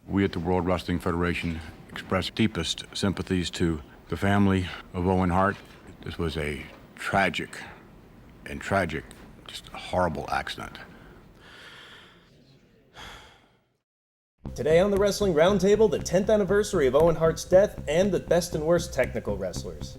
We at the World Wrestling Federation express deepest sympathies to the family of Owen Hart. This was a tragic, just a horrible accident. Today on the Wrestling Roundtable, the 10th anniversary of Owen Hart's death and the best and worst technical wrestlers.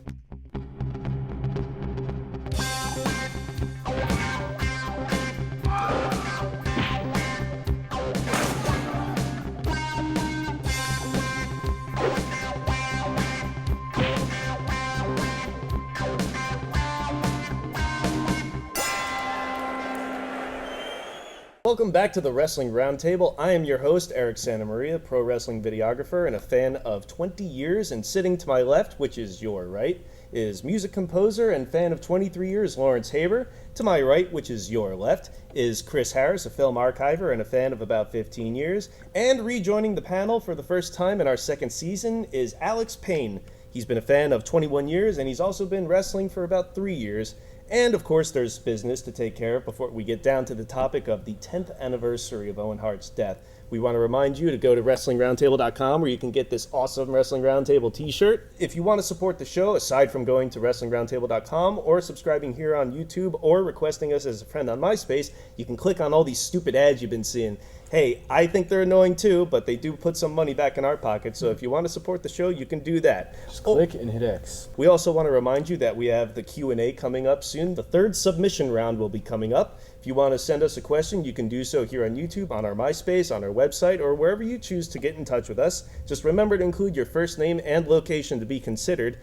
Welcome back to the Wrestling Roundtable. I am your host, Eric Santamaria, pro wrestling videographer and a fan of 20 years, and sitting to my left, which is your right, is music composer and fan of 23 years, Lawrence Haber. To my right, which is your left, is Chris Harris, a film archiver and a fan of about 15 years. And rejoining the panel for the first time in our second season is Alex Payne. He's been a fan of 21 years, and he's also been wrestling for about 3 years. And, of course, there's business to take care of before we get down to the topic of the 10th anniversary of Owen Hart's death. We want to remind you to go to WrestlingRoundtable.com where you can get this awesome Wrestling Roundtable t-shirt. If you want to support the show, aside from going to WrestlingRoundtable.com or subscribing here on YouTube or requesting us as a friend on MySpace, you can click on all these stupid ads you've been seeing. Hey, I think they're annoying too, but they do put some money back in our pocket, so if you want to support the show, you can do that. Just click and hit X. We also want to remind you that we have the Q&A coming up soon. The third submission round will be coming up. If you want to send us a question, you can do so here on YouTube, on our MySpace, on our website, or wherever you choose to get in touch with us. Just remember to include your first name and location to be considered.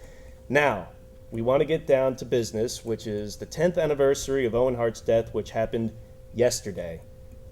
Now, we want to get down to business, which is the 10th anniversary of Owen Hart's death, which happened yesterday.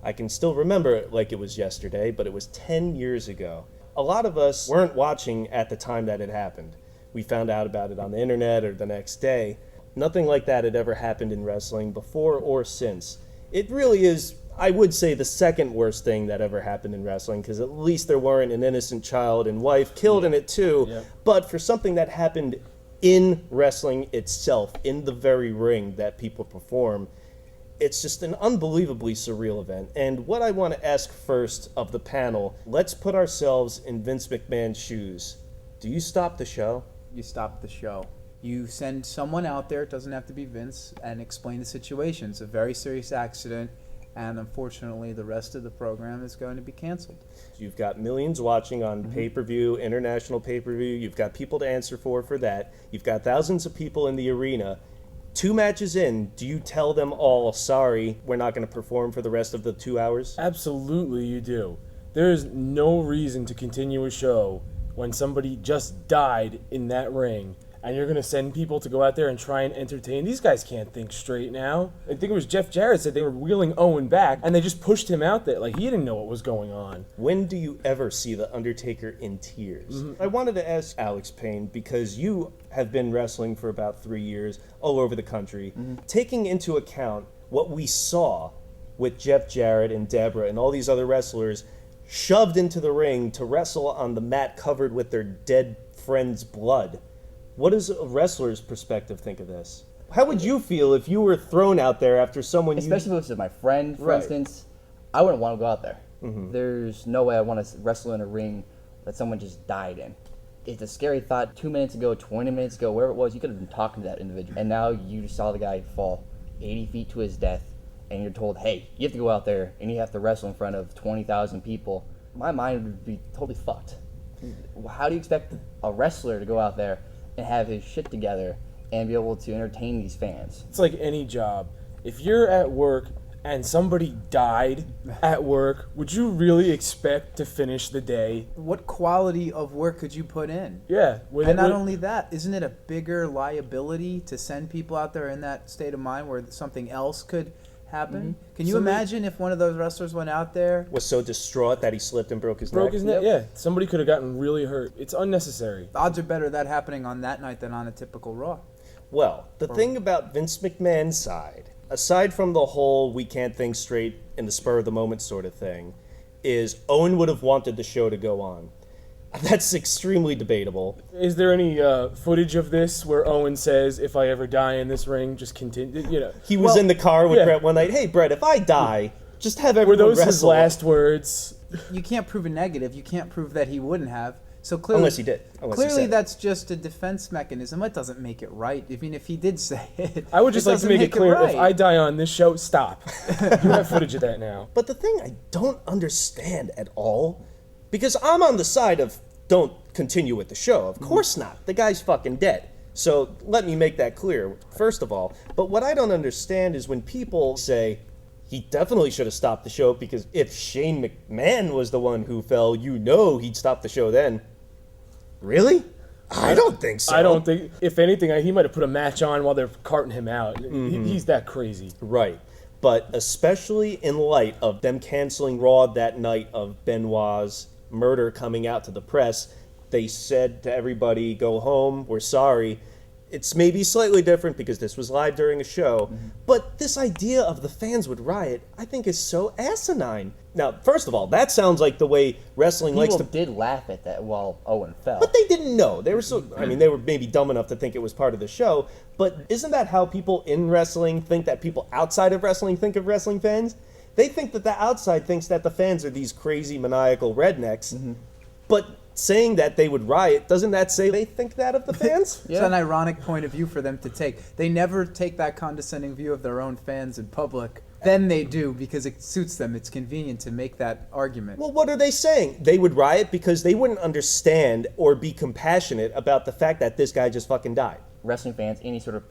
I can still remember it like it was yesterday, but it was 10 years ago. A lot of us weren't watching at the time that it happened. We found out about it on the internet or the next day. Nothing like that had ever happened in wrestling before or since. It really is, I would say, the second worst thing that ever happened in wrestling, because at least there weren't an innocent child and wife killed in it too. Yep. But for something that happened in wrestling itself, in the very ring that people perform, it's just an unbelievably surreal event. And what I want to ask first of the panel, let's put ourselves in Vince McMahon's shoes. Do you stop the show? You stop the show. You send someone out there, it doesn't have to be Vince, and explain the situation. It's a very serious accident, and unfortunately the rest of the program is going to be canceled. You've got millions watching on pay-per-view, international pay-per-view. You've got people to answer for that. You've got thousands of people in the arena. 2 matches in, do you tell them all, sorry, we're not going to perform for the rest of the 2 hours? Absolutely you do. There is no reason to continue a show when somebody just died in that ring, and you're going to send people to go out there and try and entertain. These guys can't think straight now. I think it was Jeff Jarrett said they were wheeling Owen back, and they just pushed him out there. Like, he didn't know what was going on. When do you ever see The Undertaker in tears? I wanted to ask Alex Payne, because you have been wrestling for about 3 years all over the country. Taking into account what we saw with Jeff Jarrett and Deborah and all these other wrestlers shoved into the ring to wrestle on the mat covered with their dead friend's blood, what does a wrestler's perspective think of this? How would you feel if you were thrown out there after someone Especially if it was my friend, for instance, I wouldn't want to go out there. There's no way I want to wrestle in a ring that someone just died in. It's a scary thought. 2 minutes ago, 20 minutes ago, wherever it was, you could have been talking to that individual. And now you saw the guy fall 80 feet to his death, and you're told, hey, you have to go out there and you have to wrestle in front of 20,000 people. My mind would be totally fucked. How do you expect a wrestler to go out there and have his shit together and be able to entertain these fans? It's like any job. If you're at work and somebody died at work, would you really expect to finish the day? What quality of work could you put in? Yeah. And not only that, isn't it a bigger liability to send people out there in that state of mind where something else could happen? Can you imagine if one of those wrestlers went out there, was so distraught that he slipped and broke his neck? Yeah. Somebody could have gotten really hurt. It's unnecessary. the odds are better that happening on that night than on a typical Raw. Well, the thing about Vince McMahon's side, aside from the whole we can't think straight in the spur of the moment sort of thing, is Owen would have wanted the show to go on. That's extremely debatable. Is there any footage of this where Owen says, if I ever die in this ring, just continue, you know? He was in the car with Brett one night. Hey, Brett, if I die, just have everyone wrestle. Were those wrestle. his last words? you can't prove a negative. You can't prove that he wouldn't have. So clearly, Unless he did. Unless he clearly, said it. that's just a defense mechanism. That doesn't make it right. I mean, if he did say it, I would just like to make it clear, right. if I die on this show, stop. You have footage of that now. But the thing I don't understand at all, because I'm on the side of don't continue with the show. Of course not. The guy's fucking dead. So let me make that clear, first of all. But what I don't understand is when people say, he definitely should have stopped the show, because if Shane McMahon was the one who fell, he'd stop the show then. Really? I don't think so. I don't think, if anything, he might have put a match on while they're carting him out. He's that crazy. Right. But especially in light of them canceling Raw that night of Benoit's murder coming out to the press, they said to everybody, go home, we're sorry. It's maybe slightly different because this was live during a show, but this idea of the fans would riot, I think is so asinine. Now, first of all, that sounds like the way wrestling likes People to... did laugh at that while Owen fell. But they didn't know. They were they were maybe dumb enough to think it was part of the show, but isn't that how people in wrestling think that people outside of wrestling think of wrestling fans? They think that the outside thinks that the fans are these crazy maniacal rednecks, but saying that they would riot, doesn't that say they think that of the fans? It's an ironic point of view for them to take. They never take that condescending view of their own fans in public. Then they do, because it suits them. It's convenient to make that argument. Well, what are they saying? They would riot because they wouldn't understand or be compassionate about the fact that this guy just fucking died. Wrestling fans, any sort of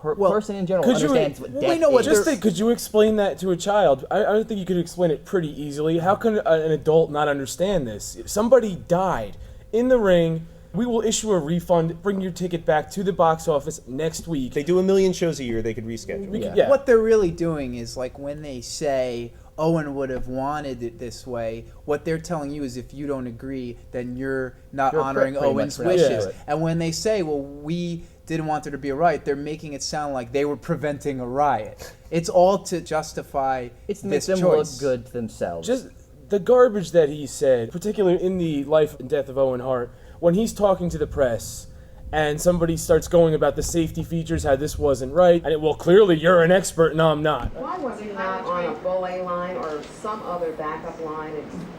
person in general could you- understands what well, death we know what is. Just think, could you explain that to a child? I don't think you could explain it pretty easily. How can an adult not understand this? If somebody died in the ring, we will issue a refund, bring your ticket back to the box office next week. They do 1 million shows a year, they could reschedule. Yeah. What they're really doing is, like, when they say Owen would have wanted it this way, what they're telling you is if you don't agree, then you're not You're a honoring prick, pretty Owen's much, right? wishes. Yeah. And when they say, well, we didn't want there to be a riot, they're making it sound like they were preventing a riot. It's all to justify It's to make this them choice. look good to themselves. Just the garbage that he said, particularly in the life and death of Owen Hart, when he's talking to the press and somebody starts going about the safety features, how this wasn't right, and well, clearly you're an expert, no, I'm not. Why was he not on a belay line or some other backup line,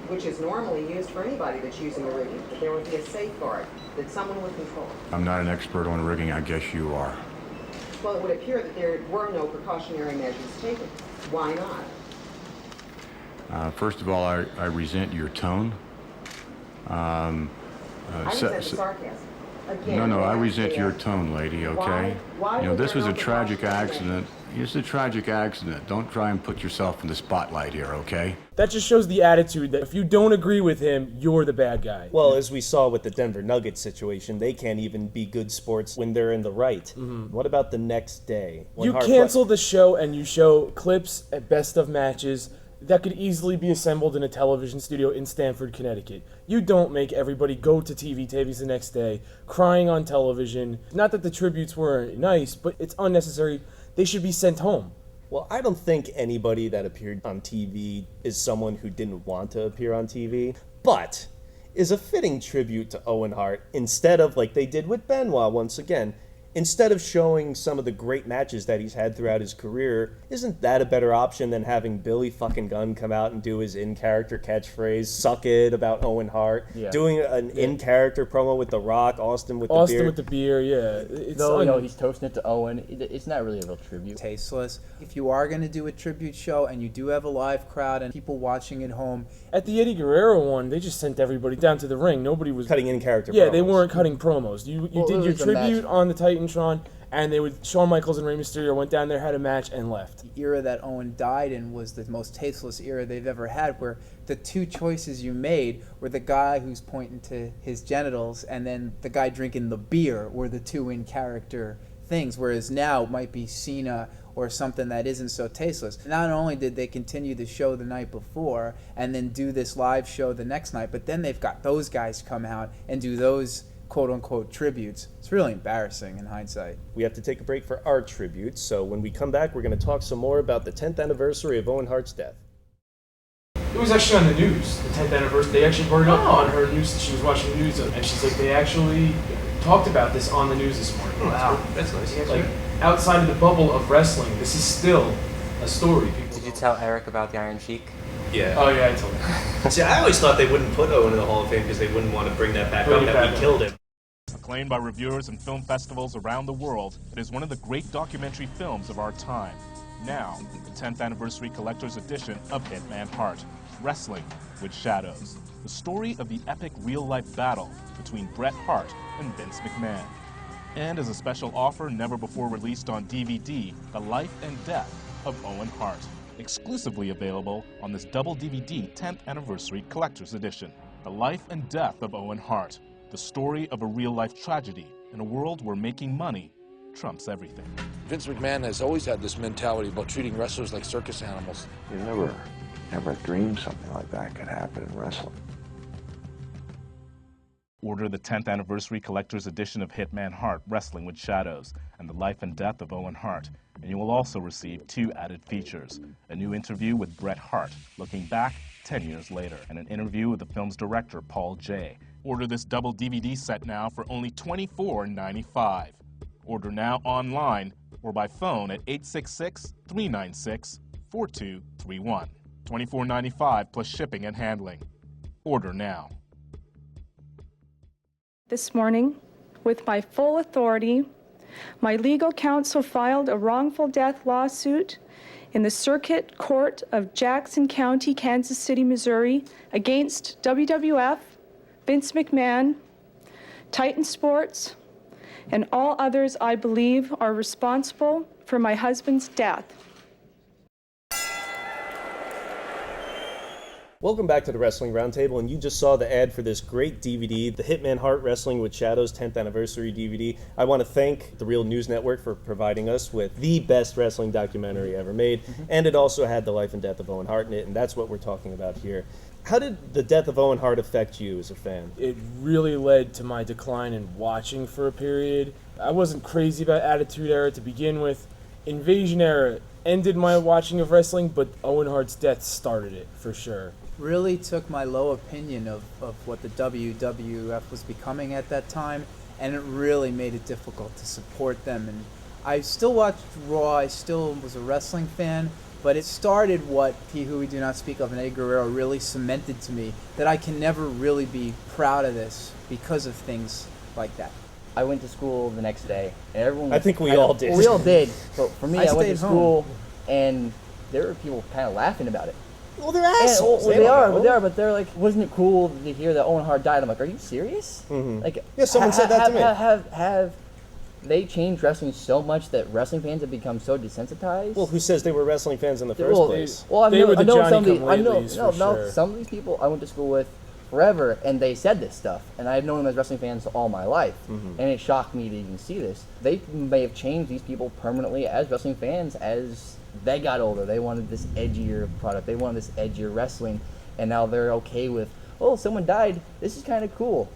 which is normally used for anybody that's using a rigging? That there would be a safeguard that someone would control. I'm not an expert on rigging, I guess you are. Well, it would appear that there were no precautionary measures taken. Why not? First of all, I resent your tone. I resent the sarcasm. Again, No, I why resent is your there- tone, lady, okay? Why You know, would this there was a not be tragic precautionary accident. It's a tragic accident. Don't try and put yourself in the spotlight here, okay? That just shows the attitude that if you don't agree with him, you're the bad guy. Well, as we saw with the Denver Nuggets situation, they can't even be good sports when they're in the right. What about the next day? When You Hart- cancel the show and you show clips at best of matches that could easily be assembled in a television studio in Stamford, Connecticut. You don't make everybody go to TV tapings the next day, crying on television. Not that the tributes were nice, but it's unnecessary. They should be sent home. Well, I don't think anybody that appeared on TV is someone who didn't want to appear on TV, but is a fitting tribute to Owen Hart instead of, like they did with Benoit once again, instead of showing some of the great matches that he's had throughout his career. Isn't that a better option than having Billy fucking Gunn come out and do his in-character catchphrase, suck it, about Owen Hart, doing an in-character promo with The Rock, Austin with the beer? With the beer, yeah. It's Though, he's toasting it to Owen, it's not really a real tribute. Tasteless. If you are going to do a tribute show and you do have a live crowd and people watching at home, At the Eddie Guerrero one, they just sent everybody down to the ring. Nobody was Cutting in-character Yeah, promos. they weren't cutting promos. You Well, did it your was a tribute match. on the Titantron, and Shawn Michaels and Rey Mysterio went down there, had a match, and left. the era that Owen died in was the most tasteless era they've ever had, where the two choices you made were the guy who's pointing to his genitals and then the guy drinking the beer were the two in-character things, whereas now it might be Cena or something that isn't so tasteless. Not only did they continue the show the night before and then do this live show the next night, but then they've got those guys come out and do those quote-unquote tributes. It's really embarrassing in hindsight. We have to take a break for our tributes, so when we come back, we're going to talk some more about the 10th anniversary of Owen Hart's death. It was actually on the news, the 10th anniversary. They actually brought it up on her news that she was watching the news, and she's like, they actually talked about this on the news this morning. Wow, that's nice. Like, outside of the bubble of wrestling, this is still a story. Did you tell Eric about the Iron Sheik? Yeah. Oh yeah, I told you. See, I always thought they wouldn't put Owen in the Hall of Fame because they wouldn't want to bring that back up that we killed him. Acclaimed by reviewers and film festivals around the world, it is one of the great documentary films of our time. Now, the 10th anniversary collector's edition of Hitman Hart, Wrestling with Shadows. The story of the epic real-life battle between Bret Hart and Vince McMahon. And as a special offer never before released on DVD, The Life and Death of Owen Hart. Exclusively available on this double DVD 10th anniversary collector's edition. The Life and Death of Owen Hart. The story of a real-life tragedy in a world where making money trumps everything. Vince McMahon has always had this mentality about treating wrestlers like circus animals. You never dreamed something like that could happen in wrestling. Order the 10th anniversary collector's edition of Hitman Hart, Wrestling with Shadows, and The Life and Death of Owen Hart. And you will also receive 2 added features. A new interview with Bret Hart, looking back 10 years later, and an interview with the film's director, Paul J. Order this double DVD set now for only $24.95. Order now online or by phone at 866-396-4231. $24.95 plus shipping and handling. Order now. This morning, with my full authority, my legal counsel filed a wrongful death lawsuit in the Circuit Court of Jackson County, Kansas City, Missouri, against WWF, Vince McMahon, Titan Sports, and all others I believe are responsible for my husband's death. Welcome back to the Wrestling Roundtable, and you just saw the ad for this great DVD, the Hitman Hart Wrestling with Shadows 10th Anniversary DVD. I want to thank the Real News Network for providing us with the best wrestling documentary ever made, and it also had the life and death of Owen Hart in it, and that's what we're talking about here. How did the death of Owen Hart affect you as a fan? It really led to my decline in watching for a period. I wasn't crazy about Attitude Era to begin with. Invasion Era ended my watching of wrestling, but Owen Hart's death started it, for sure. Really took my low opinion of what the WWF was becoming at that time, and it really made it difficult to support them. And I still watched Raw, I still was a wrestling fan, but it started what He Who We Do Not Speak of and Eddie Guerrero really cemented to me, that I can never really be proud of this because of things like that. I went to school the next day, and everyone... I think we all did. Well, we all did, but for me, I went to stayed school, and there were people kind of laughing about it. Well, they're assholes. Well, they are, but they're like, wasn't it cool to hear that Owen Hart died? I'm like, are you serious? Mm-hmm. Like, yeah, someone said that to me. Have they changed wrestling so much that wrestling fans have become so desensitized? Well, who says they were wrestling fans in the first place? Well, They were the Johnny-come-latelys, no, for sure. some of these people I went to school with forever, and they said this stuff, and I've known them as wrestling fans all my life, and it shocked me to even see this. They may have changed these people permanently as wrestling fans as they got older. They wanted this edgier product. They wanted this edgier wrestling, and now they're okay with, oh, someone died. This is kind of cool.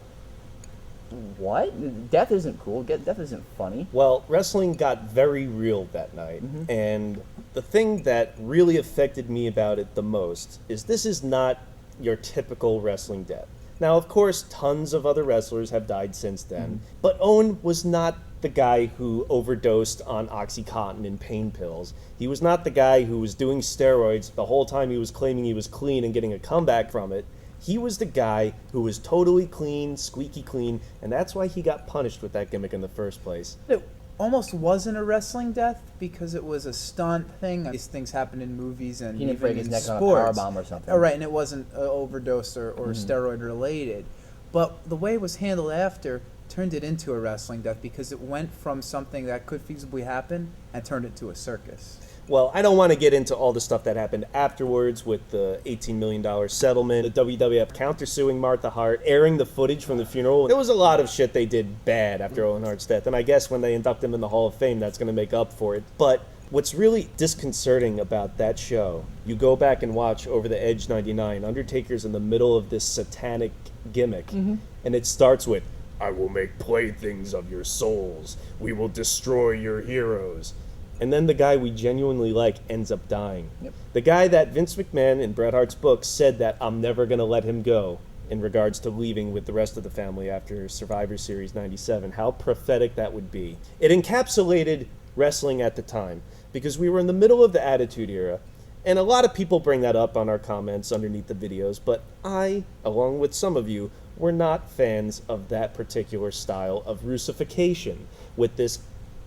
What? Death isn't cool. Death isn't funny. Well, wrestling got very real that night, and the thing that really affected me about it the most is this is not your typical wrestling death. Now, of course, tons of other wrestlers have died since then, but Owen was not the guy who overdosed on OxyContin and pain pills. He was not the guy who was doing steroids the whole time he was claiming he was clean and getting a comeback from it. He was the guy who was totally clean, squeaky clean, and that's why he got punished with that gimmick in the first place. It almost wasn't a wrestling death because it was a stunt thing. These things happen in movies and He didn't even break his in neck sports. on a powerbomb or something. Oh, right, and it wasn't overdose or steroid related. But the way it was handled after turned it into a wrestling death because it went from something that could feasibly happen and turned it to a circus. Well, I don't want to get into all the stuff that happened afterwards with the $18 million settlement, the WWF countersuing Martha Hart, airing the footage from the funeral. There was a lot of shit they did bad after Owen Hart's death, and I guess when they induct him in the Hall of Fame, that's going to make up for it. But what's really disconcerting about that show, you go back and watch Over the Edge 99, Undertaker's in the middle of this satanic gimmick, and it starts with, I will make playthings of your souls. We will destroy your heroes. And then the guy we genuinely like ends up dying. Yep. The guy that Vince McMahon in Bret Hart's book said that I'm never going to let him go in regards to leaving with the rest of the family after Survivor Series 97. How prophetic that would be. It encapsulated wrestling at the time because we were in the middle of the Attitude Era, And a lot of people bring that up on our comments underneath the videos, but I, along with some of you, were not fans of that particular style of Russification, with this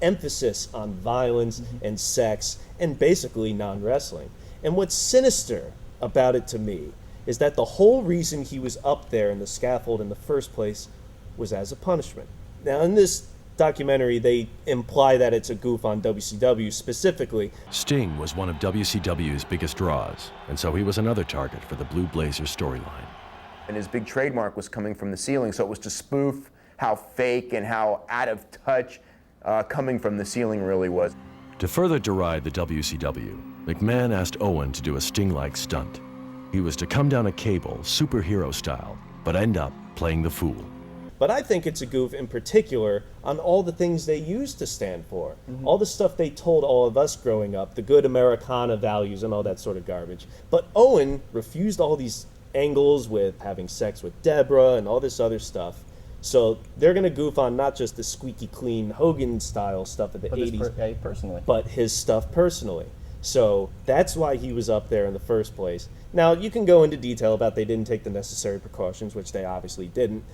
emphasis on violence and sex and basically non-wrestling. And what's sinister about it to me is that the whole reason he was up there in the scaffold in the first place was as a punishment. Now, in this documentary, they imply that it's a goof on WCW specifically. Sting was one of WCW's biggest draws, and so he was another target for the Blue Blazers storyline. And his big trademark was coming from the ceiling, so it was to spoof how fake and how out of touch coming from the ceiling really was. To further deride the WCW, McMahon asked Owen to do a Sting-like stunt. He was to come down a cable, superhero style, but end up playing the fool. But I think it's a goof in particular on all the things they used to stand for. All the stuff they told all of us growing up, the good Americana values and all that sort of garbage. But Owen refused all these angles with having sex with Deborah and all this other stuff. So they're going to goof on not just the squeaky clean Hogan style stuff of the 80s, personally, but his stuff personally. So that's why he was up there in the first place. Now, you can go into detail about they didn't take the necessary precautions, which they obviously didn't.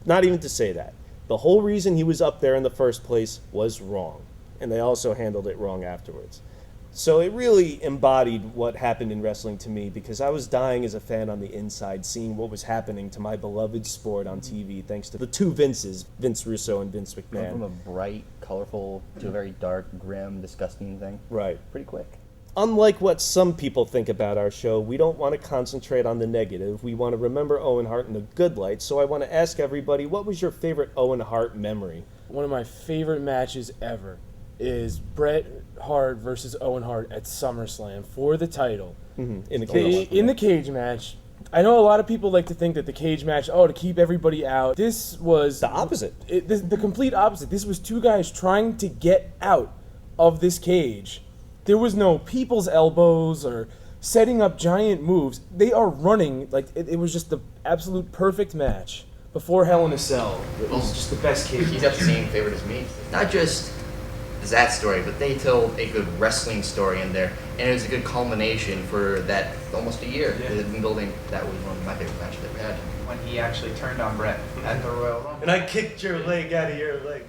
Not even to say that. The whole reason he was up there in the first place was wrong, and they also handled it wrong afterwards. So it really embodied what happened in wrestling to me, because I was dying as a fan on the inside, seeing what was happening to my beloved sport on TV, thanks to the two Vinces, Vince Russo and Vince McMahon. From a bright, colorful to a very dark, grim, disgusting thing. Right. Pretty quick. Unlike what some people think about our show, we don't want to concentrate on the negative. We want to remember Owen Hart in the good light. So I want to ask everybody, what was your favorite Owen Hart memory? One of my favorite matches ever is Bret Hart versus Owen Hart at SummerSlam for the title. In the cage. In the cage match. I know a lot of people like to think that the cage match, to keep everybody out. This was the opposite. The complete opposite. This was two guys trying to get out of this cage. There was no people's elbows or setting up giant moves. They are running like it was just the absolute perfect match before Hell in a Cell. It was just the best cage. He's got the same favorite as me. Not just that story, but they told a good wrestling story in there, and it was a good culmination for that almost a year. Yeah. They've been building. That was one of my favorite matches that we had. When he actually turned on Bret at the Royal Rumble. And I kicked your leg out of your leg.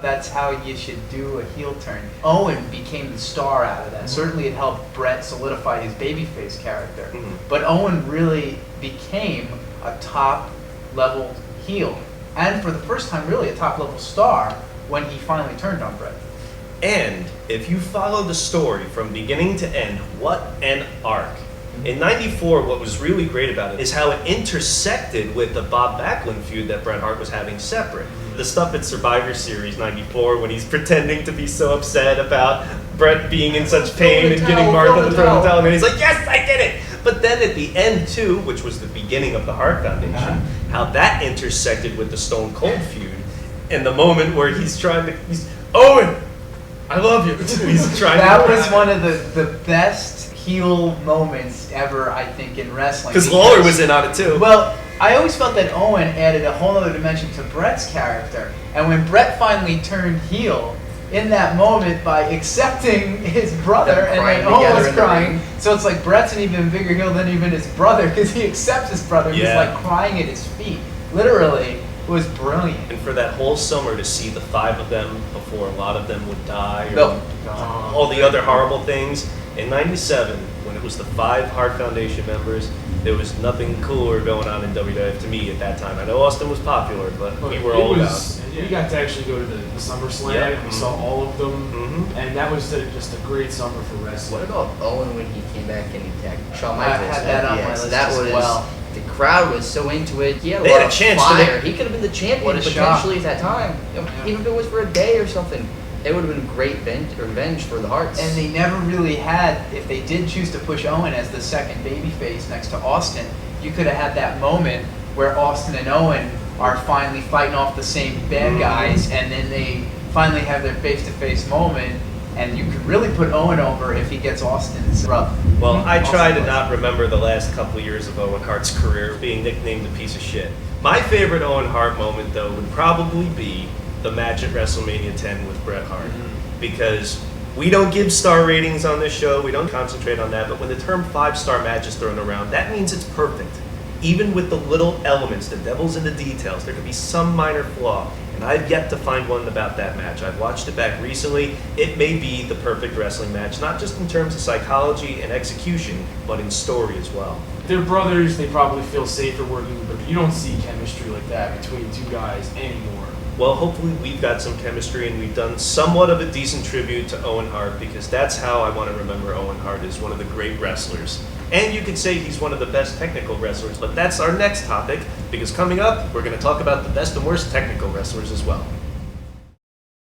That's how you should do a heel turn. Owen became the star out of that. Certainly it helped Bret solidify his babyface character. But Owen really became a top-level heel. And for the first time, really a top-level star when he finally turned on Bret. And if you follow the story from beginning to end, what an arc. In '94, what was really great about it is how it intersected with the Bob Backlund feud that Bret Hart was having separate. The stuff at Survivor Series '94 when he's pretending to be so upset about Bret being in such pain and getting Martha to throw the towel, and he's like, yes, I did it! But then at the end too, which was the beginning of the Hart Foundation, how that intersected with the Stone Cold feud, and the moment where he's Owen, I love you. He's trying that to was one of the best heel moments ever, I think, in wrestling. Because Lawler was in on it too. Well, I always felt that Owen added a whole other dimension to Bret's character. And when Bret finally turned heel, in that moment, by accepting his brother, and then Owen was crying, so it's like Bret's an even bigger heel than even his brother, because he accepts his brother. He's like crying at his feet. Literally, it was brilliant. And for that whole summer to see the five of them before a lot of them would die, or all the other horrible things. In '97, when it was the 5 Hart Foundation members, there was nothing cooler going on in WWF to me at that time. I know Austin was popular, but we were all about. We got to actually go to the SummerSlam, and we saw all of them, and that was just a great summer for wrestling. What about Owen when he came back and he tagged Shawn Michaels? I had that on my list as well. The crowd was so into it. He had a They lot had a of chance fire. to He could have been the champion What a potentially shock. at that time. Even if it was for a day or something. It would have been great revenge for the Harts. And they never really had, if they did choose to push Owen as the second babyface next to Austin, you could have had that moment where Austin and Owen are finally fighting off the same bad guys, and then they finally have their face-to-face moment, and you could really put Owen over if he gets Austin's rub. Well, I try to not remember the last couple of years of Owen Hart's career being nicknamed a piece of shit. My favorite Owen Hart moment, though, would probably be the match at WrestleMania 10 with Bret Hart. Because We don't give star ratings on this show, we don't concentrate on that, but when the term 5-star match is thrown around, that means it's perfect. Even with the little elements, the devil's in the details, there could be some minor flaw, and I've yet to find one about that match. I've watched it back recently. It may be the perfect wrestling match, not just in terms of psychology and execution, but in story as well. They're brothers, they probably feel safer working, but you don't see chemistry like that between two guys anymore. Well, hopefully we've got some chemistry and we've done somewhat of a decent tribute to Owen Hart, because that's how I want to remember Owen Hart, as one of the great wrestlers. And you could say he's one of the best technical wrestlers, but that's our next topic, because coming up, we're going to talk about the best and worst technical wrestlers as well.